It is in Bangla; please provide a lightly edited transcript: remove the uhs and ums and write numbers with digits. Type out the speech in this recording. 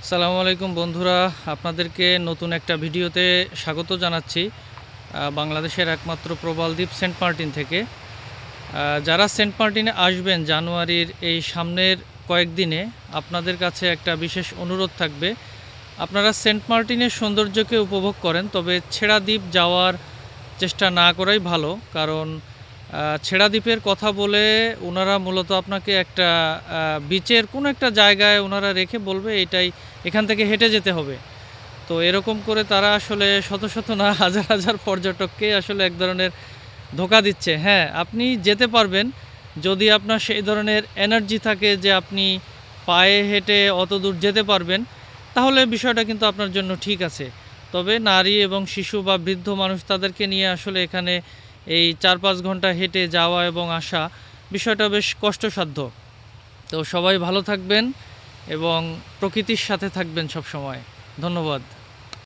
আসসালামু আলাইকুম বন্ধুরা, আপনাদেরকে নতুন একটা ভিডিওতে স্বাগত জানাচ্ছি বাংলাদেশের একমাত্র প্রবাল দ্বীপ সেন্ট মার্টিন থেকে। যারা সেন্ট মার্টিনে আসবেন জানুয়ারির এই সামনের কয়েকদিনে, আপনাদের কাছে একটা বিশেষ অনুরোধ থাকবে। আপনারা সেন্ট মার্টিনের সৌন্দর্যকে উপভোগ করেন, তবে ছেড়া দ্বীপ যাওয়ার চেষ্টা না করাই ভালো। কারণ ছেড়া দ্বীপের কথা বলে ওনারা মূলত আপনাকে একটা বিচের কোনো একটা জায়গায় ওনারা রেখে বলবে এটাই, এখান থেকে হেঁটে যেতে হবে। তো এরকম করে তারা আসলে শত শত না হাজার হাজার পর্যটককে আসলে এক ধরনের ধোঁকা দিচ্ছে। হ্যাঁ, আপনি যেতে পারবেন যদি আপনার সেই ধরনের এনার্জি থাকে যে আপনি পায়ে হেঁটে অত দূর যেতে পারবেন, তাহলে বিষয়টা কিন্তু আপনার জন্য ঠিক আছে। তবে নারী এবং শিশু বা বৃদ্ধ মানুষ, তাদেরকে নিয়ে আসলে এখানে এই 4-5 ঘন্টা হেঁটে যাওয়া এবং আসা বিষয়টা বেশ কষ্টসাধ্য। তো সবাই ভালো থাকবেন এবং প্রকৃতির সাথে থাকবেন সব সময়। ধন্যবাদ।